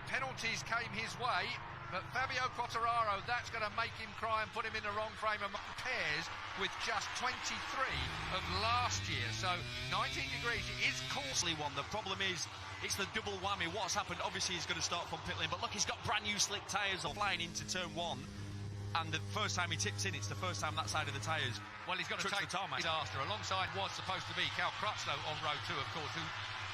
Penalties came his way, but Fabio Quartararo, that's going to make him cry and put him in the wrong frame of mind. Pairs with just 23 of last year, so 19 degrees. It is costly one. The problem is, it's the double whammy. What's happened? Obviously, he's going to start from pit lane, but look, he's got brand new slick tyres flying into turn one. And the first time he tips in, it's the first time that side of the tyres. Well, he's got to take the tarmac. Disaster. Alongside was supposed to be Cal Crutchlow on row 2, of course, who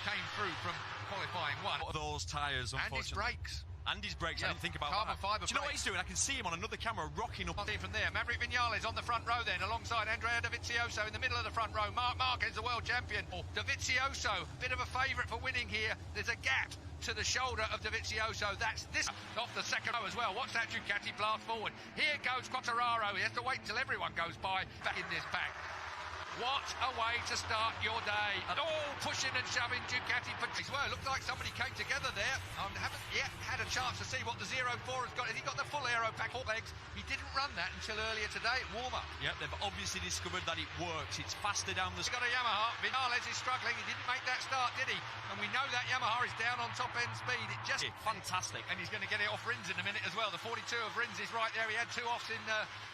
came through from qualifying 1. Those tyres, unfortunately. And his brakes. And his brakes, yeah, I didn't think about carbon that. fibre. Do you know what he's doing? I can see him on another camera rocking up. From there, Maverick Viñales on the front row then, alongside Andrea Dovizioso in the middle of the front row. Marc Marquez, the world champion. Dovizioso, bit of a favourite for winning here. There's a gap to the shoulder of Dovizioso. That's this off the second row as well. Watch that Ducati blast forward. Here goes Quartararo. He has to wait till everyone goes by back in this pack. What a way to start your day. Oh, pushing and shoving Ducati. Well, it looked like somebody came together there. Haven't yet had a chance to see what the 04 has got. Has he got the full aero pack, all legs? He didn't run that until earlier today at warm-up. Yep, they've obviously discovered that it works. It's faster down the... He's got a Yamaha. Viñales is struggling. He didn't make that start, did he? And we know that Yamaha is down on top-end speed. It just... Fantastic. And he's going to get it off Rins in a minute as well. The 42 of Rins is right there. He had 2 offs in...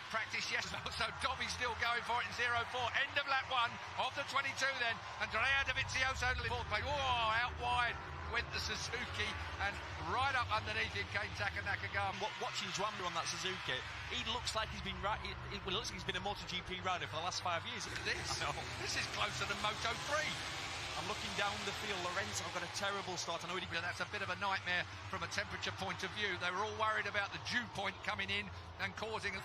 practice yesterday, so Dobby's still going for it in 04. End of lap 1 of the 22 then. Andrea Dovizioso in the fourth place. Oh, out wide went the Suzuki, and right up underneath him came Taka Nakagami. Watching Zwambu on that Suzuki, he looks like he's been it looks like he's been a MotoGP rider for the last 5 years. This is closer than Moto 3. I'm looking down the field. Lorenzo got a terrible start. I know that's a bit of a nightmare from a temperature point of view. They were all worried about the dew point coming in and causing...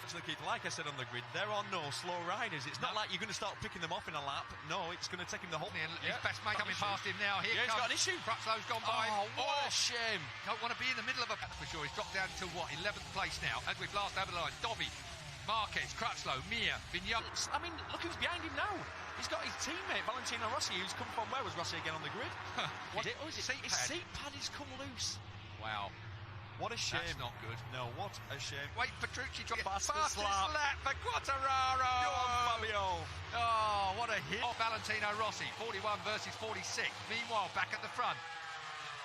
Like I said on the grid, there are no slow riders. It's not like you're going to start picking them off in a lap. No, it's going to take him the whole... His best mate coming past him now. Here he's got an issue. Crutchlow's gone by. Oh, what a shame. Don't want to be in the middle of a... For sure, he's dropped down to what, 11th place now, as we blast over the line. Dobby, Marquez, Crutchlow, Mir, Viñales. I mean, look who's behind him now. He's got his teammate, Valentino Rossi, who's come from... Where was Rossi again on the grid? His seat pad has come loose. Wow. What a shame. That's not good. No, what a shame. Wait, Petrucci trying fastest lap for Quartararo. Go on, Fabio. Oh, what a hit. Oh, Valentino Rossi, 41 versus 46. Meanwhile, back at the front.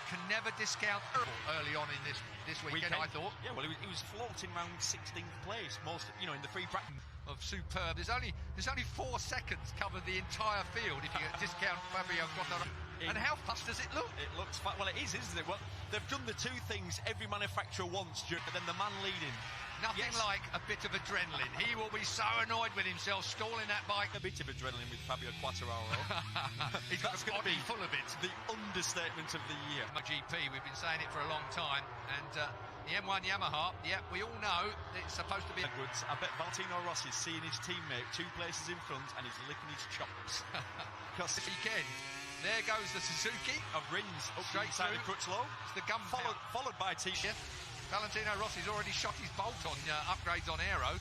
Can never discount early on in this weekend, I thought. Yeah, well, he was floating around 16th place, most, you know, in the free practice. Of superb. There's only 4 seconds cover the entire field if you discount Fabio Quartararo. And how fast does it look? It looks fast. Well, it is, isn't it? Well, they've done the 2 things every manufacturer wants, but then the man leading. Nothing like a bit of adrenaline. He will be so annoyed with himself stalling that bike. A bit of adrenaline with Fabio Quartararo. He's got a body full of it. The understatement of the year. GP, we've been saying it for a long time, and the M1 Yamaha, we all know it's supposed to be... Edwards, I bet Valentino Rossi is seeing his teammate 2 places in front and he's licking his chops. Because this weekend, there goes the Suzuki of Rins up straight inside the Crutchlow. It's the gun followed by T-shirt. Valentino Rossi's already shot his bolt on upgrades on aero,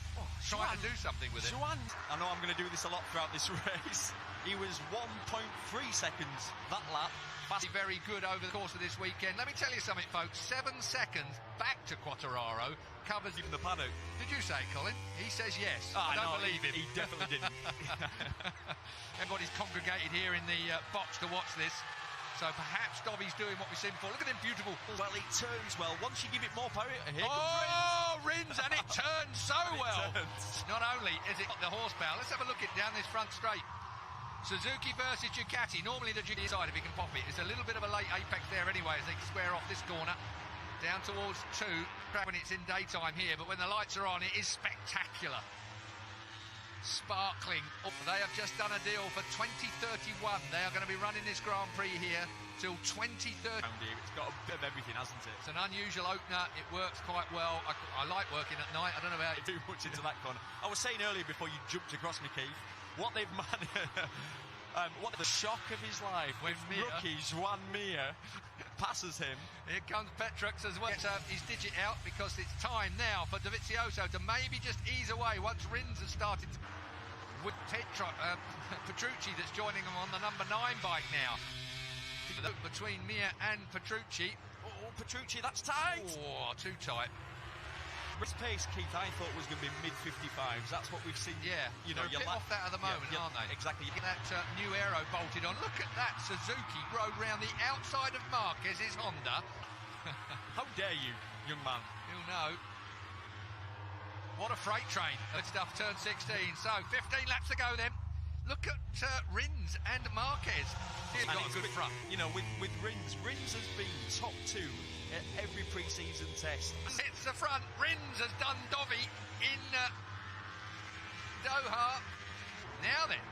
trying to do something with it. I know I'm going to do this a lot throughout this race. He was 1.3 seconds that lap. Very good over the course of this weekend. Let me tell you something, folks. 7 seconds back to Quartararo covers even the paddock. Did you say it, Colin? He says yes. I don't believe him. He definitely didn't. Everybody's congregated here in the box to watch this. So perhaps Dobby's doing what we've seen before. Look at him, beautiful. Well, it turns well. Once you give it more power, here comes Rins, and it turns so well. Not only is it the horsepower, let's have a look at down this front straight. Suzuki versus Ducati. Normally the Ducati side, if he can pop it. It's a little bit of a late apex there anyway as they square off this corner. Down towards 2 when it's in daytime here, but when the lights are on, it is spectacular. Sparkling. They have just done a deal for 2031. They are going to be running this Grand Prix here till 2030. It's got a bit of everything, hasn't it? It's an unusual opener. It works quite well. I like working at night. I don't know about too much into that corner. I was saying earlier before you jumped across me, Keith, what they've managed. What the shock of his life when rookie Juan Mir passes him. Here comes Petrux as well. Gets his digit out because it's time now for Dovizioso to maybe just ease away once Rins has started with Petrucci that's joining him on the number 9 bike now. Between Mir and Petrucci. Oh, Petrucci, that's tight. Oh, too tight. His pace, Keith, I thought was going to be mid-55s. That's what we've seen. Yeah, you're a bit off that at the moment, aren't they? Exactly. That new aero bolted on. Look at that. Suzuki rode round the outside of Marquez's Honda. How dare you, young man? You'll know. What a freight train. Good stuff, turn 16. So, 15 laps to go then. Look at Rins and Marquez. He's got a good front. You know, with Rins has been top 2 at every pre-season test. It's the front. Rins has done Dovi in Doha. Now then,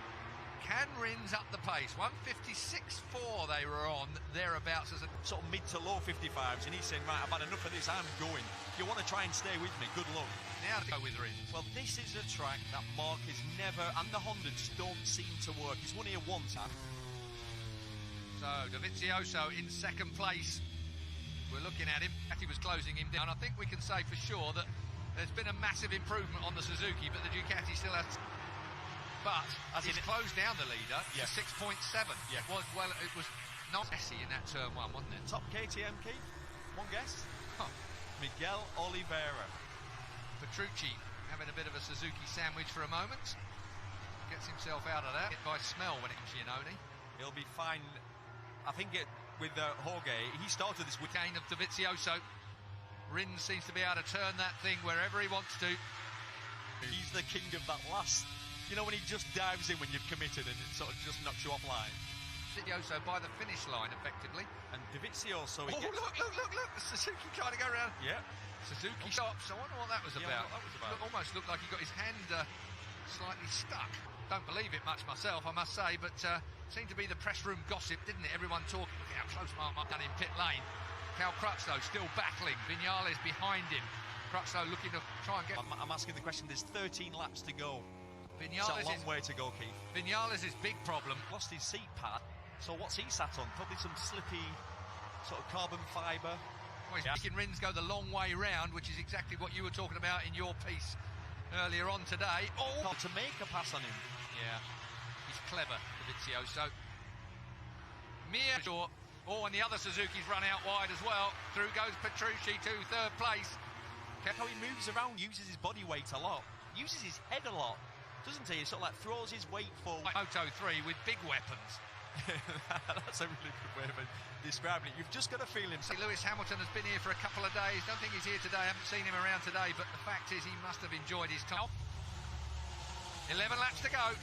can Rins up the pace? 156.4 they were on, thereabouts, as a sort of mid to low 55s, and he's saying, right, I've had enough of this, I'm going. If you want to try and stay with me, good luck. Now to go with Rins. Well, this is a track that Marquez never, and the Honda just don't seem to work. He's won here once. So, Dovisioso in second place. We're looking at him. He was closing him down. I think we can say for sure that there's been a massive improvement on the Suzuki, but the Ducati still has... But he's closed down the leader to 6.7. Yeah. It was not messy in that turn 1, wasn't it? Top KTM, Keith? One guess? Huh. Miguel Oliveira. Petrucci having a bit of a Suzuki sandwich for a moment. Gets himself out of that. Hit by smell when it comes to Iannone. He'll be fine. I think with Jorge, he started this with gain of Dovisioso. Rins seems to be able to turn that thing wherever he wants to. He's the king of that last... You know, when he just dives in when you've committed and it sort of just knocks you offline. Dovisioso by the finish line, effectively. And Dovisioso... Look! Suzuki trying to go around. Yeah. Suzuki stops. I wonder what that was about. What that was about. Almost looked like he got his hand slightly stuck. Don't believe it much myself, I must say, but seemed to be the press room gossip, didn't it? Everyone talking. Look how close Mark done in pit lane. Cal Crutchlow still battling. Vinales behind him. Crutchlow looking to try and get... I'm asking the question. There's 13 laps to go. Vinales it's a long way to go, Keith. Vinales' big problem. Lost his seat pad, so what's he sat on? Probably some slippy sort of carbon fibre. Well, he's making Rins go the long way round, which is exactly what you were talking about in your piece earlier on today. Oh! To make a pass on him. Yeah, he's clever, Dovisioso. Oh, and the other Suzuki's run out wide as well. Through goes Petrucci to third place. How he moves around, uses his body weight a lot, uses his head a lot, doesn't he? He sort of like throws his weight forward. Moto 3 with big weapons. That's a really good way of describing it. You've just got to feel him. Lewis Hamilton has been here for a couple of days. Don't think he's here today. I haven't seen him around today, but the fact is he must have enjoyed his time. 11 laps to go.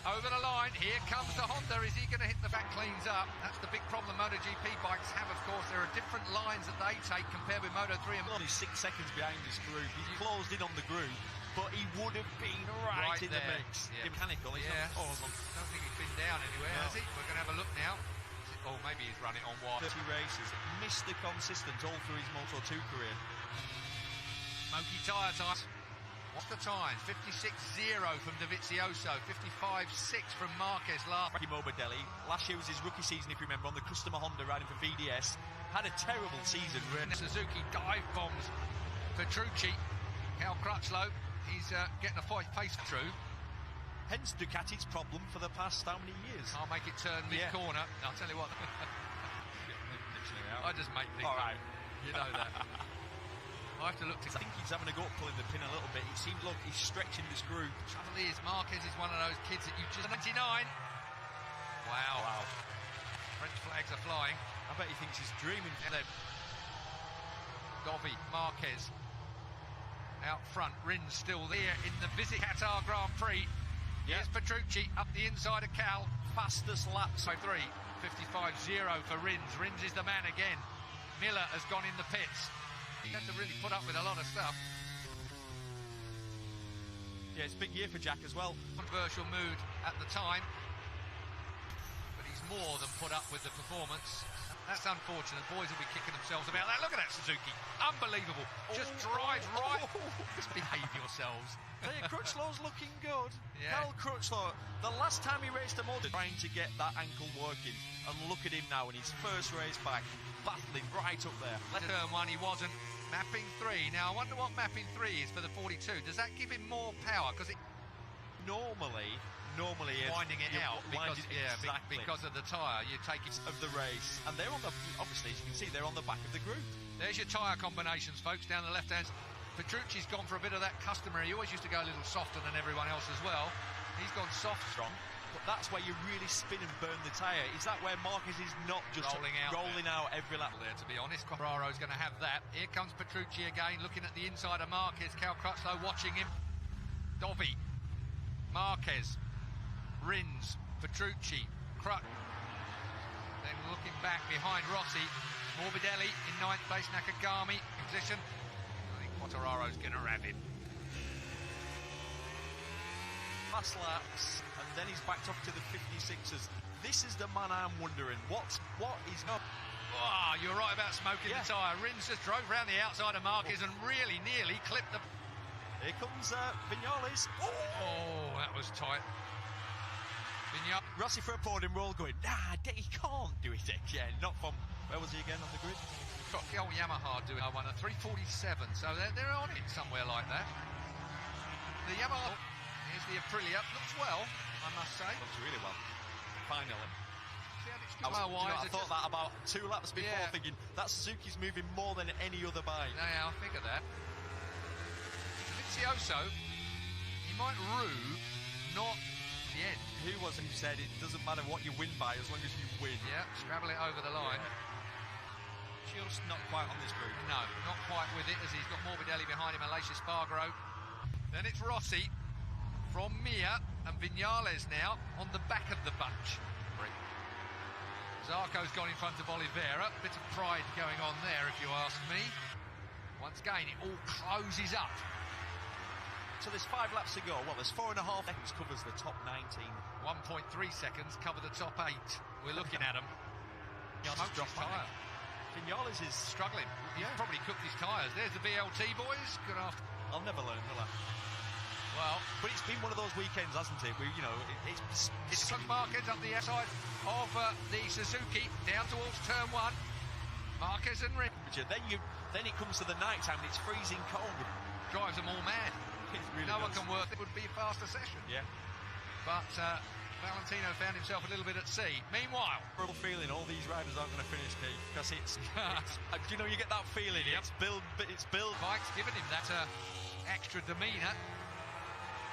Over the line. Here comes the Honda. Is he going to hit the back cleans up? That's the big problem MotoGP bikes have, of course. There are different lines that they take compared with Moto 3 and... He's 6 seconds behind this group. He's closed in on the group, but he would have been right in there. The mix. Yeah. Mechanical. He's not I don't think he's been down anywhere, has he? We're going to have a look now. Oh, maybe he's run it on wide. 30 races. Mr. Consistent all through his Moto 2 career. Smoky tyre time. What's the time? 56.0 from Dovisioso, 55.6 from Marquez last. Morbidelli, last year was his rookie season, if you remember, on the customer Honda riding for VDS. Had a terrible season. Suzuki dive bombs Petrucci. Cal Crutchlow, he's getting a pace through. Hence Ducati's problem for the past how many years? I'll make it turn mid-corner. I'll tell you what. I just make things all right. You know that. I have to look to... I think he's having a go at pulling the pin a little bit. It seems like he's stretching this group. The trouble is, Marquez is one of those kids that you just... 99! Wow. French flags are flying. I bet he thinks he's dreaming. Dovi, Marquez. Out front, Rins still there in the Visit Qatar Grand Prix. Here's Petrucci up the inside of Cal. Fastest laps. 3, 55.0 for Rins. Rins is the man again. Miller has gone in the pits. He had to really put up with a lot of stuff. Yeah, it's a big year for Jack as well. Controversial mood at the time, but he's more than put up with the performance. That's unfortunate. Boys will be kicking themselves about that. Look at that Suzuki. Unbelievable. Just drives right. Just behave yourselves. Crutchlow's looking good. Yeah. Cal Crutchlow, the last time he raced a motor, trying to get that ankle working. And look at him now in his first race back, battling right up there. Turn 1 he wasn't. Mapping 3. Now, I wonder what mapping 3 is for the 42. Does that give him more power? Because it... Normally winding it out because, exactly. because of the tyre. You take it of the race. And they're on the... Obviously, as you can see, they're on the back of the group. There's your tyre combinations, folks, down the left-hand. Petrucci's gone for a bit of that customary. He always used to go a little softer than everyone else as well. He's gone soft. Strong. but that's where you really spin and burn the tyre. Is that where Marquez is not just rolling out every lap? There, to be honest, Quartararo's going to have that. Here comes Petrucci again, looking at the inside of Marquez. Cal Crutchlow watching him. Dovi, Marquez, Rins, Petrucci, then looking back behind Rossi, Morbidelli in 9th place, Nakagami in position. I think Quartararo's going to have him. Last laps, and then he's backed off to the 56ers. This is the man I'm wondering, what is up? Oh, you're right about smoking the tyre. Rins just drove round the outside of Marquez and really nearly clipped the... Here comes Viñales. Oh, that was tight. Rossi for a podium, we're all going, nah, he can't do it again. Not from, where was he again on the grid? The old Yamaha doing one at 3:47, so they're on it somewhere like that. The Yamaha... Here's the Aprilia, looks well, I must say. Looks really well, finally. I thought that about 2 laps before, thinking that Suzuki's moving more than any other bike. Yeah, I figure that. Dovisioso, he might rue, not the end. Who was it who said it doesn't matter what you win by as long as you win? Yeah, scrabble it over the line. Yeah. Just not quite on this group. No, not quite with it, as he's got Morbidelli behind him, Alicia Spargaro. Then it's Rossi. From Mir and Viñales now on the back of the bunch. Zarco's gone in front of Oliveira. Bit of pride going on there, if you ask me. Once again, it all closes up. So there's 5 laps to go. Well, there's 4.5 seconds covers the top 19. 1.3 seconds cover the top 8. We're looking at them. Smoked his tyre. Viñales is struggling. He's probably cooked his tyres. There's the BLT boys. Good afternoon. I'll never learn, will I? Well, but it's been one of those weekends, hasn't it? Where, you know, it's Marquez up the outside of the Suzuki down towards turn 1. Marquez and Rins. Then it comes to the night time and it's freezing cold. Drives them all mad. Really no one can work. It would be a faster session. Yeah. But Valentino found himself a little bit at sea. Meanwhile, real feeling all these riders aren't going to finish, Keith, because it's you know, you get that feeling. Yep. It's Bill. Mike's given him that extra demeanour.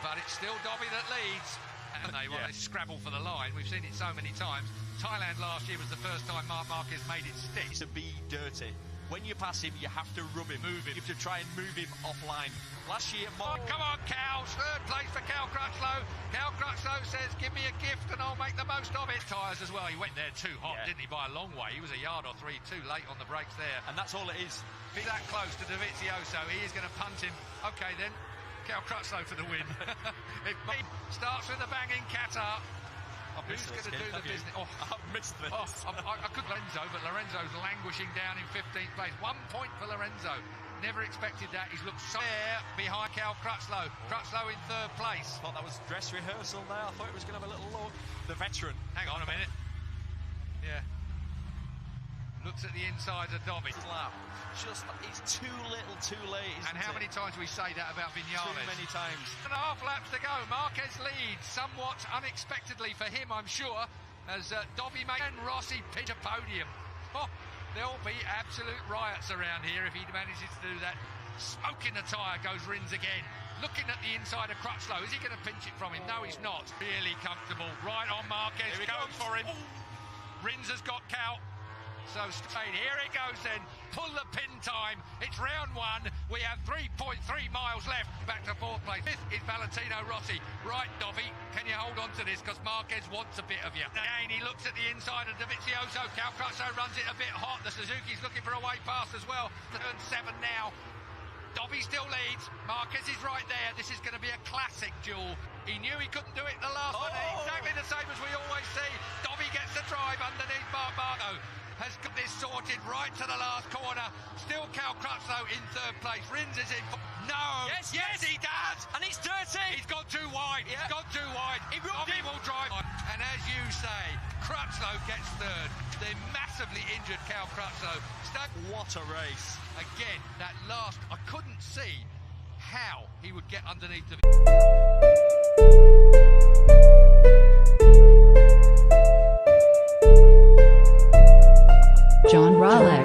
But it's still Dobby that leads. And they scrabble for the line. We've seen it so many times. Thailand last year was the first time Marc Marquez made it stick. To be dirty. When you pass him, you have to rub him. Move him. You have to try and move him offline. Last year, come on, Cal. 3rd place for Cal Crutchlow. Cal Crutchlow says, give me a gift and I'll make the most of it. Tyres as well. He went there too hot, didn't he, by a long way. He was a yard or 3 too late on the brakes there. And that's all it is. Be that close to Dovisioso. He is going to punt him. OK, then. Cal Crutchlow for the win. It starts with a banging Qatar. Who's going to do the business? Oh, I've missed this. I could Lorenzo, but Lorenzo's languishing down in 15th place. 1 point for Lorenzo. Never expected that. He's looked so there behind Cal Crutchlow. Crutchlow in 3rd place. Thought that was dress rehearsal there. I thought it was going to have a little look. The veteran. Hang on a minute. Yeah. Looks at the inside of Dobby. It's too little, too late. And how many times we say that about Viñales? Too many times. 1.5 laps to go. Marquez leads somewhat unexpectedly for him, I'm sure, as Dobby and Rossi pitch a podium. Oh, there'll be absolute riots around here if he manages to do that. Smoking the tyre goes Rins again. Looking at the inside of Crutchlow. Is he going to pinch it from him? No, he's not. Really comfortable. Right on Marquez. Goes for him. Rins has got Cal. So straight, here it goes then, pull the pin time, it's round 1, we have 3.3 miles left, back to 4th place. 5th is Valentino Rossi. Right, Dobby, can you hold on to this, because Marquez wants a bit of you. Again, he looks at the inside of Dovisioso. Cal Crutchlow runs it a bit hot, the Suzuki's looking for a way past as well. Turn 7 now. Dobby still leads, Marquez is right there, this is going to be a classic duel. He knew he couldn't do it the last one, exactly the same as we always see. Dobby gets the drive underneath Marco. Has got this sorted right to the last corner. Still Cal Crutchlow in 3rd place. Rins is in. No. Yes, he does. And it's dirty. He's gone too wide. He's gone too wide. He will drive. And as you say, Crutchlow gets 3rd. The massively injured Cal Crutchlow. What a race. Again, that last, I couldn't see how he would get underneath the... John Rollick.